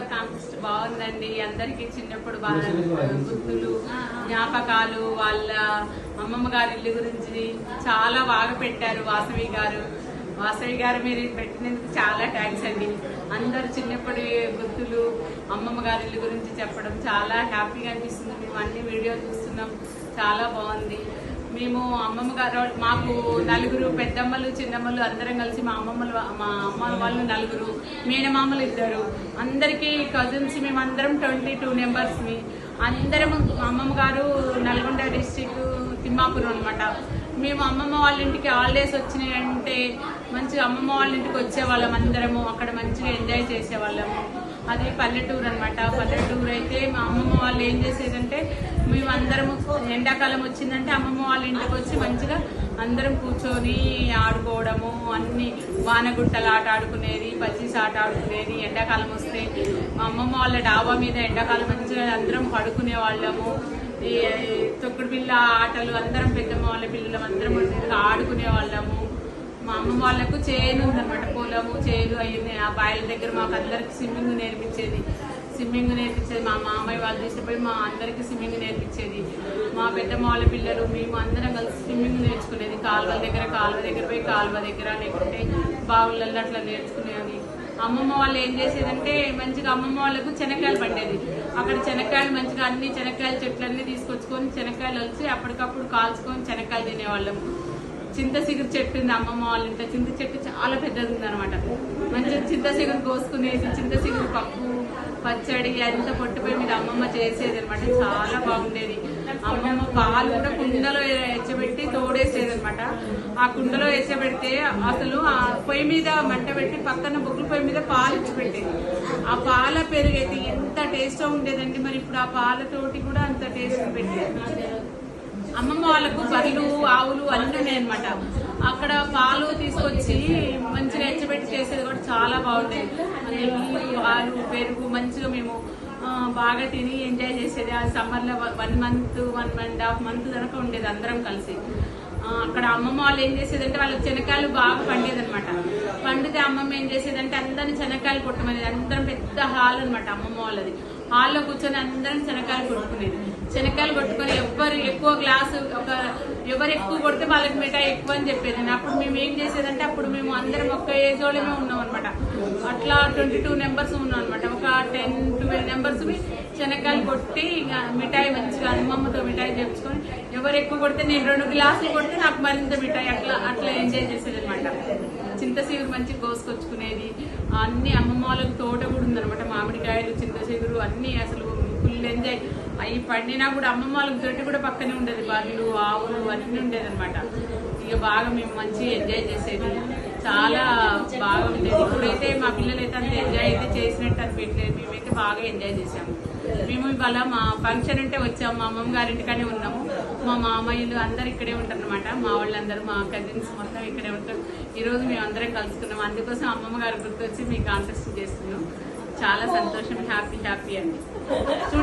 గారు కాన్సెప్ట్ బాగుందండి. అందరికి చిన్నప్పుడు గుర్తులు జ్ఞాపకాలు వాళ్ళ అమ్మమ్మ గారి ఇల్లు గురించి చాలా బాగా పెట్టారు. వాసవి గారు మీరు పెట్టినందుకు చాలా థ్యాంక్స్ అండి. అందరు చిన్నప్పటి గుర్తులు అమ్మమ్మ గారి ఇల్లు గురించి చెప్పడం చాలా హ్యాపీగా అనిపిస్తుంది. మేము అన్ని వీడియోలు చూస్తున్నాం, చాలా బాగుంది. మేము అమ్మమ్మ గారు మాకు నలుగురు పెద్దమ్మలు చిన్నమ్మలు అందరం కలిసి మా అమ్మ వాళ్ళు నలుగురు, మేనమామలు 2, అందరికీ కజిన్స్ మేమందరం 22 మెంబర్స్. అందరం అమ్మమ్మ గారు నల్గొండ డిస్టిక్ తిమ్మాపురం అనమాట. మేము అమ్మమ్మ వాళ్ళ ఇంటికి హాలిడేస్ వచ్చినాయంటే మంచిగా అమ్మమ్మ వాళ్ళ ఇంటికి వచ్చేవాళ్ళం. అందరము అక్కడ మంచిగా ఎంజాయ్ చేసేవాళ్ళము. అది పల్లెటూరు అనమాట. పల్లెటూరు అయితే మా అమ్మమ్మ వాళ్ళు ఏం చేసేదంటే మేమందరము ఎండాకాలం వచ్చిందంటే అమ్మమ్మ వాళ్ళ ఇంటికి వచ్చి మంచిగా అందరం కూర్చొని ఆడుకోవడము, అన్ని వానగుట్టలు ఆట ఆడుకునేది, పచ్చీస్ ఆట ఆడుకునేది. ఎండాకాలం వస్తే మా అమ్మమ్మ వాళ్ళ డాబా మీద ఎండాకాలం మంచిగా అందరం పడుకునే వాళ్ళము. ఈ తొక్కుడు పిల్ల ఆటలు అందరం పెద్దమ్మ వాళ్ళ పిల్లలు అందరం ఆడుకునే వాళ్ళము. మా అమ్మమ్మ వాళ్ళకు చేను ఉందన్నమాట, పొలము చేను అయ్యింది. ఆ బాయిల దగ్గర మాకు అందరికి స్విమ్మింగ్ నేర్పించేది. మా మామయ్య వాళ్ళు తీసుకుపోయి మా అందరికి స్విమ్మింగ్ నేర్పించేది. మా పెద్దమ్మ వాళ్ళ పిల్లలు మేము అందరం కలిసి స్విమ్మింగ్ నేర్చుకునేది. కాలువ దగ్గర పోయి కాలువ దగ్గర లేకుంటే బావులలో అట్లా నేర్చుకునేది. అమ్మమ్మ వాళ్ళు ఏం చేసేదంటే మంచిగా అమ్మమ్మ వాళ్ళకు శనక్కాయలు పండేది. అక్కడ శనక్కాయలు మంచిగా అన్ని శనక్కాయల చెట్లన్నీ తీసుకొచ్చుకొని శనక్కాయలు వచ్చి అప్పటికప్పుడు కాల్చుకొని శనక్కాయలు తినేవాళ్ళము. చింత చిగురు చెట్టు ఉంది అమ్మమ్మ వాళ్ళ ఇంట్లో. చింత చెట్టు చాలా పెద్దది ఉంది అనమాట. మంచిగా చింత చిగురు కోసుకునేది. చింత చిగురు పప్పు పచ్చడి అంతా పొట్టుపోయి మీద అమ్మమ్మ చేసేది అనమాట. చాలా బాగుండేది. అమ్మమ్మ పాలు కూడా కుండలో ఎచ్చబెట్టి తోడేసేది అనమాట. ఆ కుండలో ఎచ్చబెడితే అసలు ఆ పొయ్యి మీద మంట పెట్టి పక్కన బొగ్గుల పొయ్యి మీద పాలు ఇచ్చిపెట్టేది. ఆ పాల పెరుగైతే ఎంత టేస్ట్గా ఉండేదండి. మరి ఇప్పుడు ఆ పాలతోటి కూడా అంత టేస్ట్ పెట్టేది. అమ్మమ్మ వాళ్ళకు బర్రెలు ఆవులు అన్నీ ఉన్నాయన్నమాట. అక్కడ పాలు తీసుకొచ్చి మంచిగా ఎచ్చబెట్టి చేసేది కూడా చాలా బాగుండేది. పాలు పెరుగు మంచిగా మేము బాగా తిని ఎంజాయ్ చేసేది. ఆ సమ్మర్లో 1 month 1.5 month దాకా ఉండేది అందరం కలిసి. అక్కడ అమ్మమ్మ వాళ్ళు ఏం చేసేదంటే వాళ్ళకి శనక్కాయలు బాగా పండేది అనమాట. పండితే అమ్మమ్మ ఏం చేసేదంటే అందరిని శనక్కాయలు కొట్టమనేది. అందరం పెద్ద హాల్ అనమాట అమ్మమ్మ వాళ్ళది. హాల్లో కూర్చొని అందరం శనక్కాయలు కొట్టుకునేది. శనక్కాయలు కొట్టుకొని ఎవరు ఎక్కువ గ్లాసు ఎవరు ఎక్కువ కొడితే వాళ్ళకి మిఠాయి ఎక్కువ అని చెప్పేది. అప్పుడు మేము ఏం చేసేదంటే అప్పుడు మేము అందరం ఒక్క ఏజ్ వాళ్ళమే ఉన్నాం అనమాట. అట్లా 22 members ఉన్నాం అనమాట. ఒక 10-12 members శనక్కాయలు కొట్టి మిఠాయి మంచిగా అమ్మమ్మతో మిఠాయి తెచ్చుకొని ఎవరు ఎక్కువ కొడితే నేను 2 గ్లాసులు కొడితే నాకు మరింత మిఠాయి అట్లా ఎంజాయ్ చేసేది అనమాట. చింత చిగురు మంచిగా కోసుకొచ్చుకునేది. అన్ని అమ్మమ్మ వాళ్ళకి తోట కూడా ఉందనమాట. మామిడికాయలు చింత చిగురు అన్ని అసలు ఫుల్ ఎంజాయ్. అవి పండినా కూడా అమ్మమ్మ వాళ్ళకి దొరికి కూడా పక్కనే ఉండేది. బర్రెలు ఆవులు అన్నీ ఉండేది అనమాట. ఇక బాగా మేము మంచిగా ఎంజాయ్ చేసేది. చాలా బాగా ఉండేది. ఇప్పుడైతే మా పిల్లలు అయితే అంత ఎంజాయ్ అయితే చేసినట్టు అనిపించలేదు. మేమైతే బాగా ఎంజాయ్ చేసాము. మేము ఇవాళ మా ఫంక్షన్ అంటే వచ్చాము. మా అమ్మమ్మ గారింటికనే ఉన్నాము. మా మామయ్యలు అందరు ఇక్కడే ఉంటారు అనమాట. మా వాళ్ళందరూ మా కజిన్స్ మొత్తం ఇక్కడే ఉంటారు. ఈరోజు మేము అందరం కలుసుకున్నాము. అందుకోసం అమ్మమ్మ గారి గుర్తొచ్చి మీ కాంటెస్ట్ చేస్తున్నాం. చాలా సంతోషం. హ్యాపీ అండి.